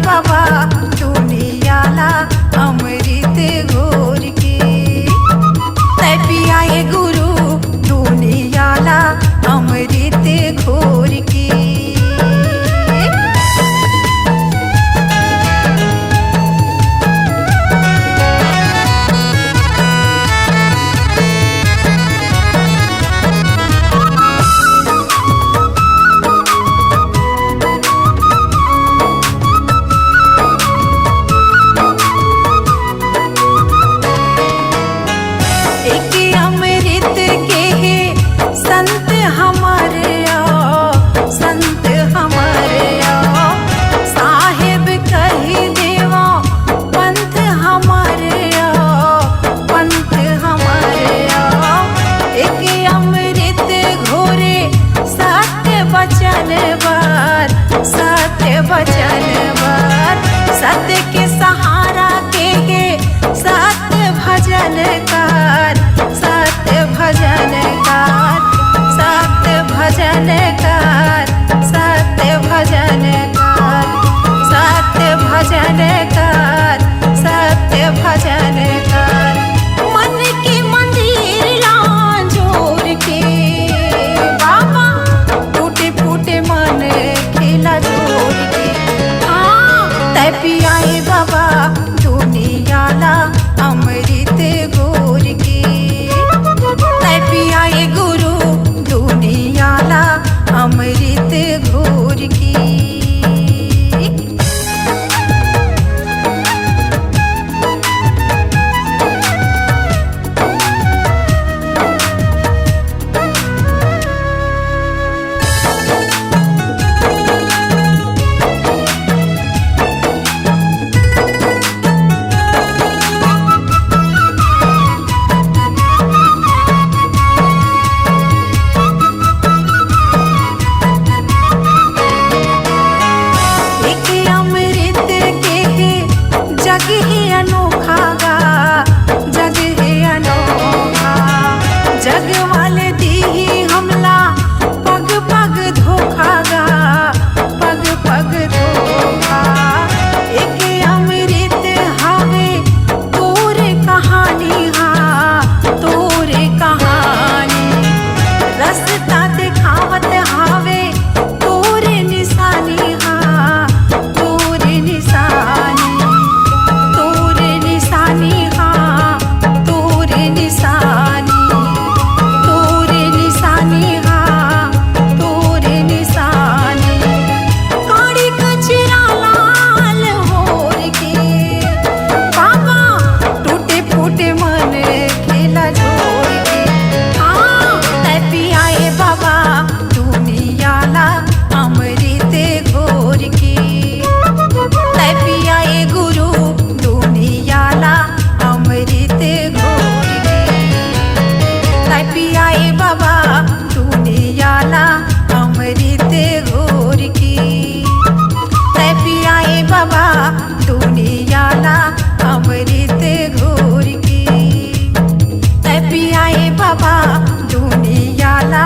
बाबा दुनियाला अमृत घोर के। तै पियाए गुरु दुनियाला अमृत घोर के। संत हमारे संत हमारे साहेब कही देवा पंथ हमारे पंथ हमारे। एक अमृत घोरे सत्य वचन बार सत्य वचन बार। सत्य के सहारा के सत्य भजन कार सत्य भजन कार सत्य भजन कार सत्य भजन कार सत्य भजन कार सत्य भजन कार। मन के मंदिर लांजोर के बाबा फूटे फूटे मन खिला जोर के। तै पियाए बाबा दुनियाला अमृत घोर के। तै पियाए गुरु दुनियाला अमृत घोर के। जग है अनोखा गा जग है अनोखा। जग वाले दी ही हमला पग पग धोखा गा पग पग धोखा। एक अमृत हावे तोर कहानी हा तोर कहानी। रस्ता दिखावत हावे तोर निशानी हा तोर निशानी। पियाए बाबा दुनियाला अमृत घोर के। तै पियाए बाबा दुनियाला अमृत घोर के। तै पियाए बाबा दुनियाला